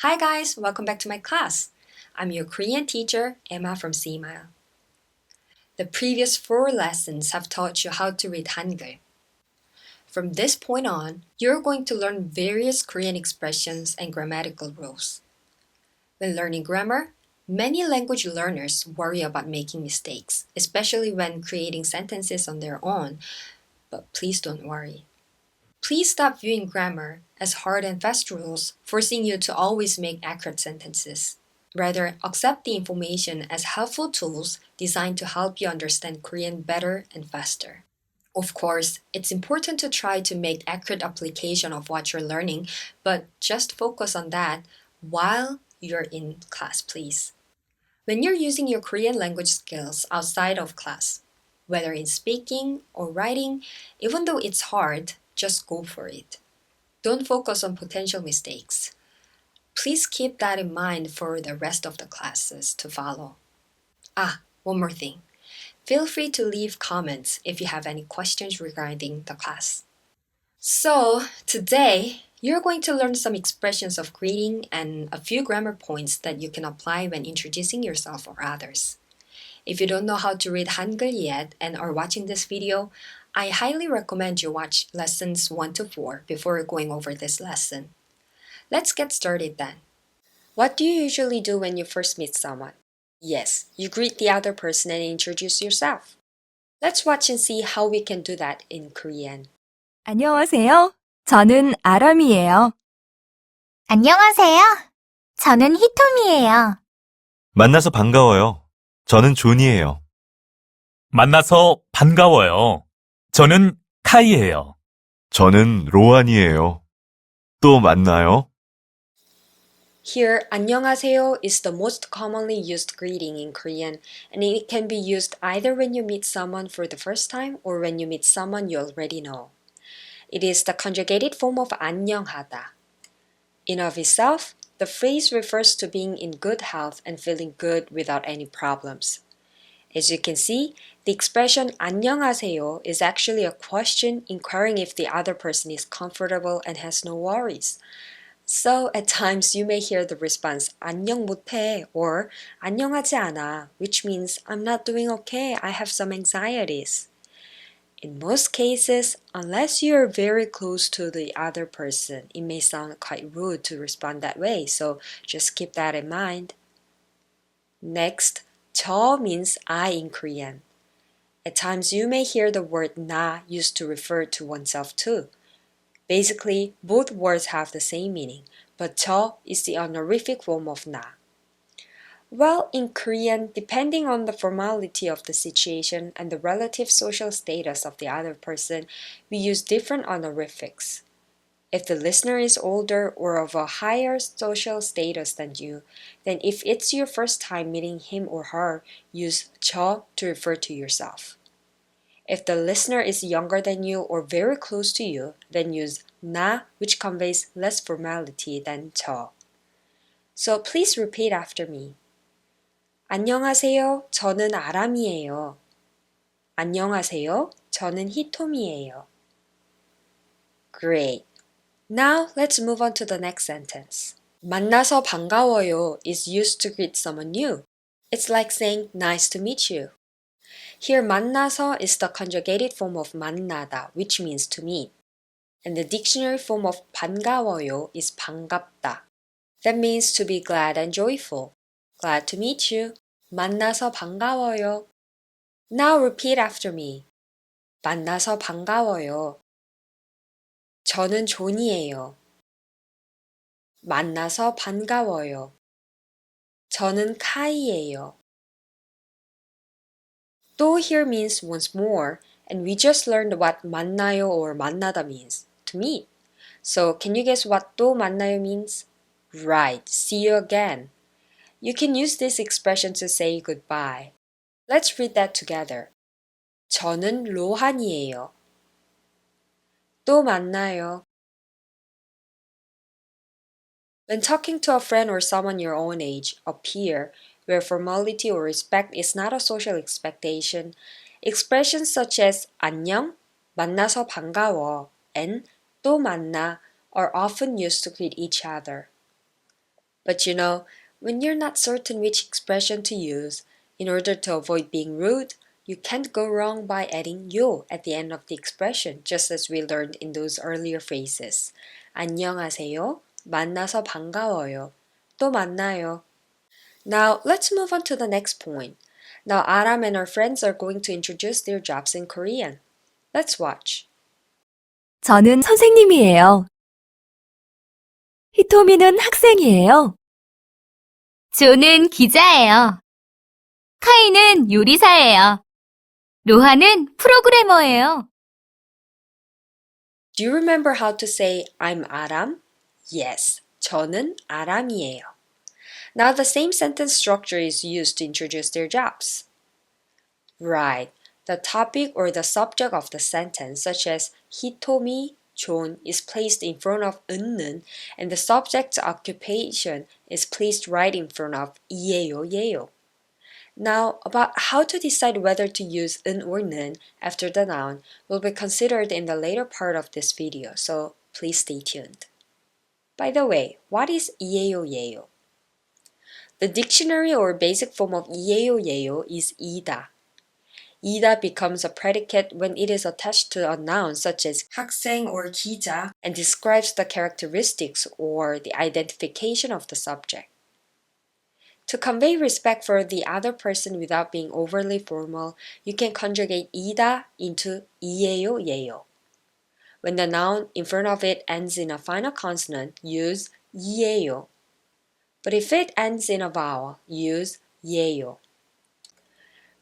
Hi guys, welcome back to my class. I'm your Korean teacher, Emma from SEEMILE. The previous 4 lessons have taught you how to read Hangul. From this point on, you're going to learn various Korean expressions and grammatical rules. When learning grammar, many language learners worry about making mistakes, especially when creating sentences on their own, but please don't worry. Please stop viewing grammar as hard and fast rules, forcing you to always make accurate sentences. Rather, accept the information as helpful tools designed to help you understand Korean better and faster. Of course, it's important to try to make accurate application of what you're learning, but just focus on that while you're in class, please. When you're using your Korean language skills outside of class, whether in speaking or writing, even though it's hard, just go for it. Don't focus on potential mistakes. Please keep that in mind for the rest of the classes to follow. One more thing. Feel free to leave comments if you have any questions regarding the class. So, today, you're going to learn some expressions of greeting and a few grammar points that you can apply when introducing yourself or others. If you don't know how to read Hangul yet and are watching this video, I highly recommend you watch lessons 1 to 4 before going over this lesson. Let's get started then. What do you usually do when you first meet someone? Yes, you greet the other person and introduce yourself. Let's watch and see how we can do that in Korean. 안녕하세요. 저는 아람이에요. 안녕하세요. 저는 히토미예요. 만나서 반가워요. 저는 존이에요. 만나서 반가워요. 저는 카이예요. 저는 로안이에요. 또 만나요. Here, 안녕하세요 is the most commonly used greeting in Korean, and it can be used either when you meet someone for the first time or when you meet someone you already know. It is the conjugated form of 안녕하다. In of itself, the phrase refers to being in good health and feeling good without any problems. As you can see, the expression 안녕하세요 is actually a question inquiring if the other person is comfortable and has no worries. So at times you may hear the response 안녕 못해 or 안녕하지 않아, which means I'm not doing okay, I have some anxieties. In most cases, unless you are very close to the other person, it may sound quite rude to respond that way, so just keep that in mind. Next, 저 means I in Korean. At times you may hear the word 나 used to refer to oneself too. Basically, both words have the same meaning, but 저 is the honorific form of 나. Well, in Korean, depending on the formality of the situation and the relative social status of the other person, we use different honorifics. If the listener is older or of a higher social status than you, then if it's your first time meeting him or her, use 저 to refer to yourself. If the listener is younger than you or very close to you, then use 나, which conveys less formality than 저. So please repeat after me. 안녕하세요. 저는 아람이에요. 안녕하세요. 저는 히토미예요. Great. Now let's move on to the next sentence. 만나서 반가워요 is used to greet someone new. It's like saying nice to meet you. Here 만나서 is the conjugated form of 만나다, which means to meet. And the dictionary form of 반가워요 is 반갑다. That means to be glad and joyful. Glad to meet you. 만나서 반가워요. Now repeat after me. 만나서 반가워요. 저는 존이에요. 만나서 반가워요. 저는 카이예요. 또 here means once more, and we just learned what 만나요 or 만나다 means, to meet. So can you guess what 또 만나요 means? Right, see you again. You can use this expression to say goodbye. Let's read that together. 저는 로한이에요. 또 만나요. When talking to a friend or someone your own age, a peer, where formality or respect is not a social expectation, expressions such as 안녕, 만나서 반가워, and 또 만나 are often used to greet each other. But you know, when you're not certain which expression to use, in order to avoid being rude, you can't go wrong by adding 요 at the end of the expression, just as we learned in those earlier phrases. 안녕하세요. 만나서 반가워요. 또 만나요. Now, let's move on to the next point. Now, Aram and her friends are going to introduce their jobs in Korean. Let's watch. 저는 선생님이에요. 히토미는 학생이에요. 조는 기자예요. 카이는 요리사예요. 로하는 프로그래머예요. Do you remember how to say I'm Aram? Yes, 저는 아람이에요. Now the same sentence structure is used to introduce their jobs. Right. The topic or the subject of the sentence, such as 히토미, 존, is placed in front of 은는, and the subject's occupation is placed right in front of 이에요, 예요. Now, about how to decide whether to use 은 or 는 after the noun will be considered in the later part of this video, so please stay tuned. By the way, what is 이에요, 예요? The dictionary or basic form of 이에요, 예요 is 이다. 이다 becomes a predicate when it is attached to a noun such as 학생 or 기자 and describes the characteristics or the identification of the subject. To convey respect for the other person without being overly formal, you can conjugate 이다 into 이에요, 예요. When the noun in front of it ends in a final consonant, use 이에요. But if it ends in a vowel, use 예요.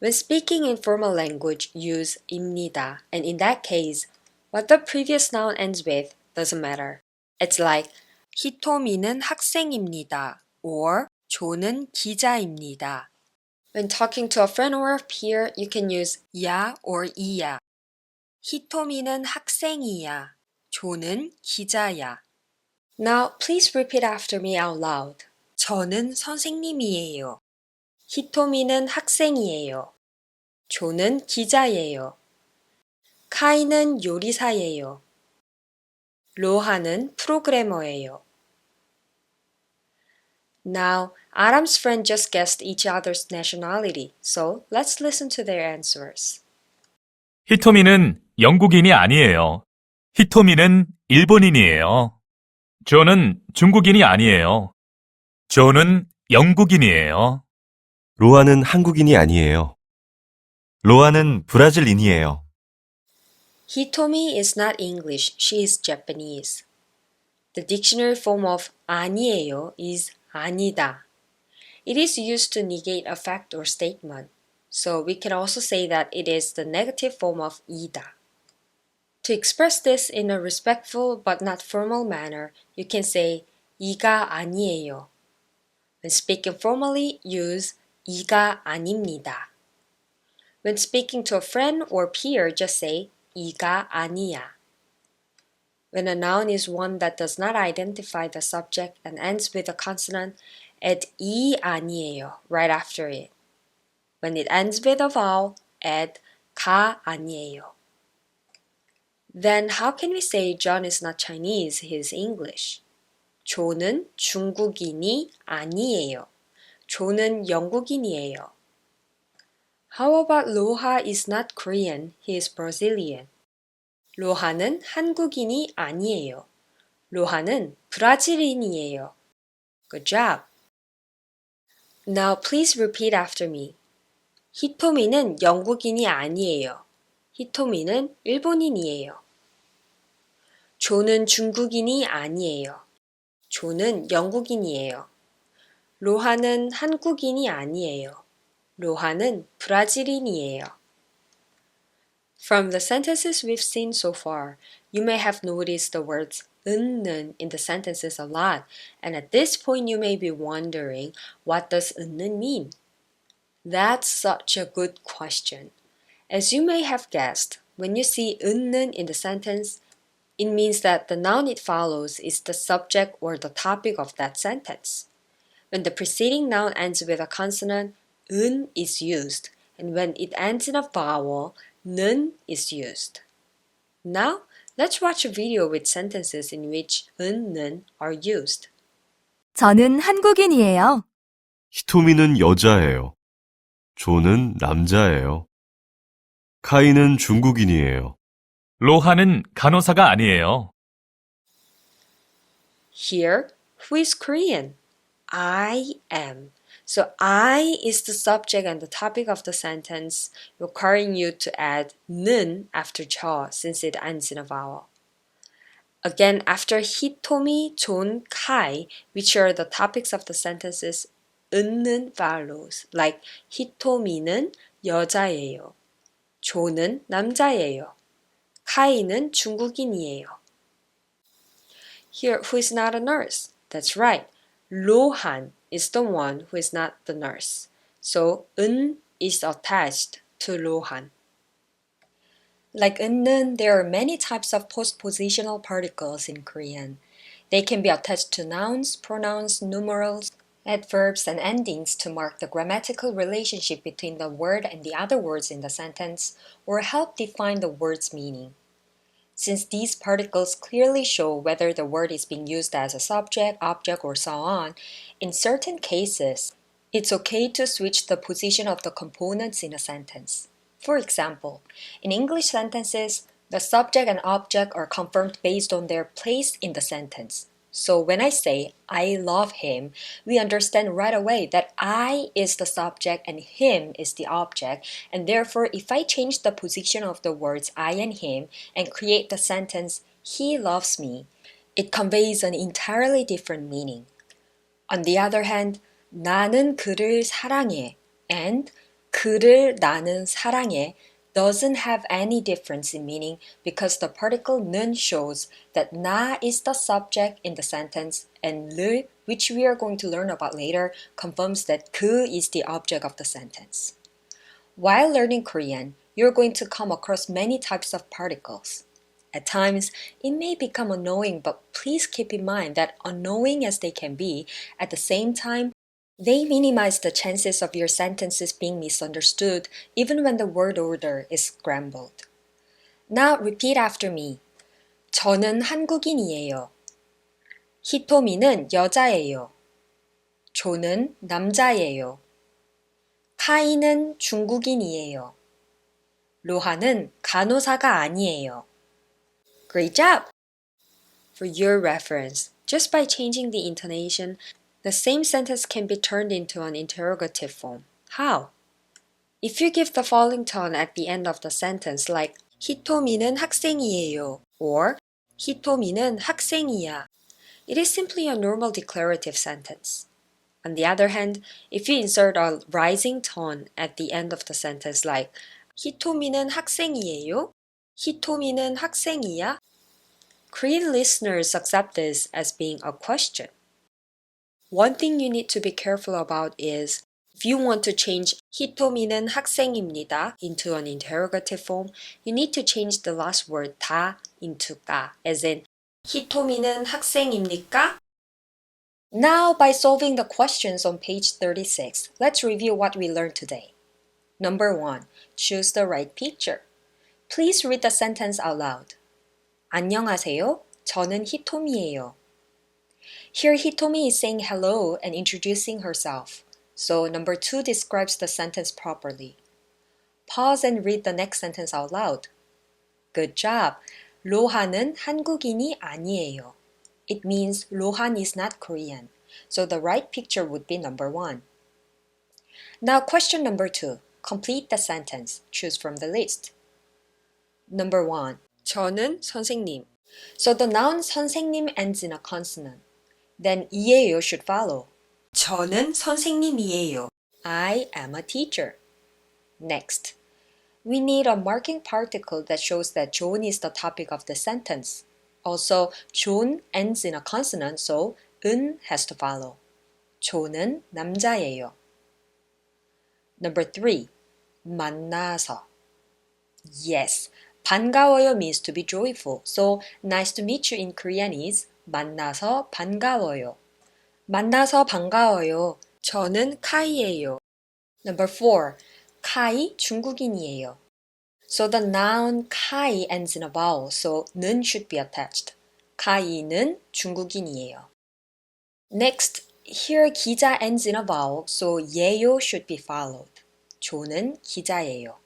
When speaking in formal language, use 입니다. And in that case, what the previous noun ends with doesn't matter. It's like 히토미는 학생입니다. Or 조는 기자입니다. When talking to a friend or a peer, you can use 야 or 이야. 히토미는 학생이야. 조는 기자야. Now, please repeat after me out loud. 저는 선생님이에요. 히토미는 학생이에요. 조는 기자예요. 카이는 요리사예요. 로하는 프로그래머예요. Now, Aram's friend just guessed each other's nationality, so let's listen to their answers. 히토미는 영국인이 아니에요. 히토미는 일본인이에요. 조는 중국인이 아니에요. 조는 영국인이에요. 로아는 한국인이 아니에요. 로아는 브라질인이에요. Hitomi is not English, she is Japanese. The dictionary form of 아니에요 is 아니다. It is used to negate a fact or statement, so we can also say that it is the negative form of 이다. To express this in a respectful but not formal manner, you can say 이가 아니에요. When speaking formally, use 이가 아닙니다. When speaking to a friend or peer, just say 이가 아니야. When a noun is one that does not identify the subject and ends with a consonant, add 이 아니에요 right after it. When it ends with a vowel, add 가 아니에요. Then how can we say John is not Chinese, he is English? 조는 중국인이 아니에요. 조는 영국인이에요. How about 로하 is not Korean, he is Brazilian. 로하는 한국인이 아니에요. 로하는 브라질인이에요. Good job. Now please repeat after me. 히토미는 영국인이 아니에요. 히토미는 일본인이에요. 조는 중국인이 아니에요. 조는 영국인이에요. 로하는 한국인이 아니에요. 로하는 브라질인이에요. From the sentences we've seen so far, you may have noticed the words 는 in the sentences a lot, and at this point you may be wondering, what does 는 mean? That's such a good question. As you may have guessed, when you see 는 in the sentence, it means that the noun it follows is the subject or the topic of that sentence. When the preceding noun ends with a consonant, 은 is used, and when it ends in a vowel, 는 is used. Now, let's watch a video with sentences in which 은, 는 are used. 저는 한국인이에요. 히토미는 여자예요. 존은 남자예요. 카이는 중국인이에요. 로하는 간호사가 아니에요. Here, who is Korean? I am. So I is the subject and the topic of the sentence, requiring you to add 는 after 저 since it ends in a vowel. Again, after 히토미, 존, 카이, which are the topics of the sentences, 은는 follows, like 히토미는 여자예요. 존은 남자예요. 카이는 중국인이에요. Here, who is not a nurse? That's right. 로한 is the one who is not the nurse. So, 은 is attached to 로한. Like 은는, there are many types of postpositional particles in Korean. They can be attached to nouns, pronouns, numerals, adverbs, and endings to mark the grammatical relationship between the word and the other words in the sentence, or help define the word's meaning. Since these particles clearly show whether the word is being used as a subject, object, or so on, in certain cases, it's okay to switch the position of the components in a sentence. For example, in English sentences, the subject and object are confirmed based on their place in the sentence. So when I say, I love him, we understand right away that I is the subject and him is the object, and therefore if I change the position of the words I and him and create the sentence, he loves me, it conveys an entirely different meaning. On the other hand, 나는 그를 사랑해 and 그를 나는 사랑해 doesn't have any difference in meaning because the particle 는 shows that 나 is the subject in the sentence and 를, which we are going to learn about later, confirms that 그 is the object of the sentence. While learning Korean, you're going to come across many types of particles. At times, it may become annoying, but please keep in mind that annoying as they can be, at the same time, they minimize the chances of your sentences being misunderstood even when the word order is scrambled. Now repeat after me. 저는 한국인이에요. 히토미는 여자예요. 존은 남자예요. 카이는 중국인이에요. 로하는 간호사가 아니에요. Great job! For your reference, just by changing the intonation, the same sentence can be turned into an interrogative form. How? If you give the following tone at the end of the sentence like 히토미는 학생이에요 or 히토미는 학생이야, it is simply a normal declarative sentence. On the other hand, if you insert a rising tone at the end of the sentence like 히토미는 학생이에요, 히토미는 학생이야, Korean listeners accept this as being a question. One thing you need to be careful about is if you want to change 히토미는 학생입니다 into an interrogative form, you need to change the last word 다 into 가, as in 히토미는 학생입니까? Now, by solving the questions on page 36, let's review what we learned today. Number 1. Choose the right picture. Please read the sentence out loud. 안녕하세요. 저는 히토미예요. Here, Hitomi is saying hello and introducing herself. So, number 2 describes the sentence properly. Pause and read the next sentence out loud. Good job. 로하는 한국인이 아니에요. It means Lohan is not Korean. So, the right picture would be number 1. Now, question number 2. Complete the sentence. Choose from the list. Number 1. 저는 선생님. So, the noun 선생님 ends in a consonant. Then 이에요 should follow. 저는 선생님이에요. I am a teacher. Next, we need a marking particle that shows that 존 is the topic of the sentence. Also, 존 ends in a consonant, so 은 has to follow. 존은 남자예요. Number 3, 만나서. Yes, 반가워요 means to be joyful, so nice to meet you in Korean is 만나서 반가워요. 만나서 반가워요. 저는 카이예요. Number 4. 카이 중국인이에요. So the noun 카이 ends in a vowel, so 는 should be attached. 카이는 중국인이에요. Next, here 기자 ends in a vowel, so 예요 should be followed. 조는 기자예요.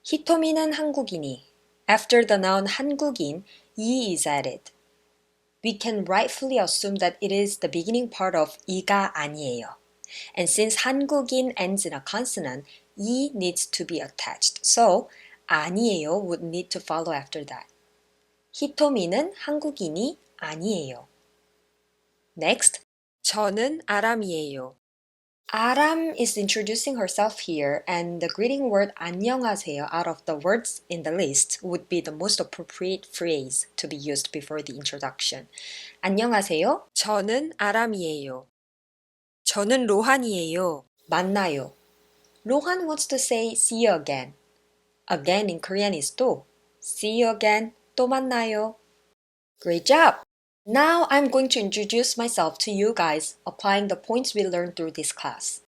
히토미는 한국인이. After the noun 한국인, 이 is added. We can rightfully assume that it is the beginning part of 이가 아니에요. And since 한국인 ends in a consonant, 이 needs to be attached. So, 아니에요 would need to follow after that. 히토미는 한국인이 아니에요. Next, 저는 아람이에요. 아람 is introducing herself here, and the greeting word 안녕하세요 out of the words in the list would be the most appropriate phrase to be used before the introduction. 안녕하세요. 저는 아람이에요. 저는 로한이에요. 만나요. 로한 wants to say see you again. Again in Korean is 또. See you again. 또 만나요. Great job! Now I'm going to introduce myself to you guys, applying the points we learned through this class.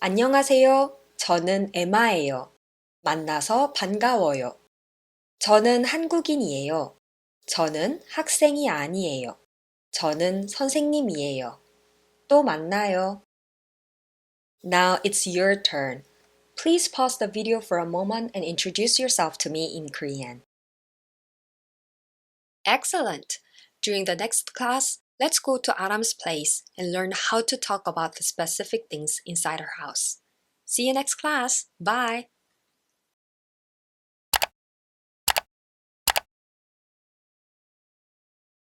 안녕하세요. 저는 에마예요. 만나서 반가워요. 저는 한국인이에요. 저는 학생이 아니에요. 저는 선생님이에요. 또 만나요. Now it's your turn. Please pause the video for a moment and introduce yourself to me in Korean. Excellent! During the next class, let's go to Aram's place and learn how to talk about the specific things inside her house. See you next class. Bye!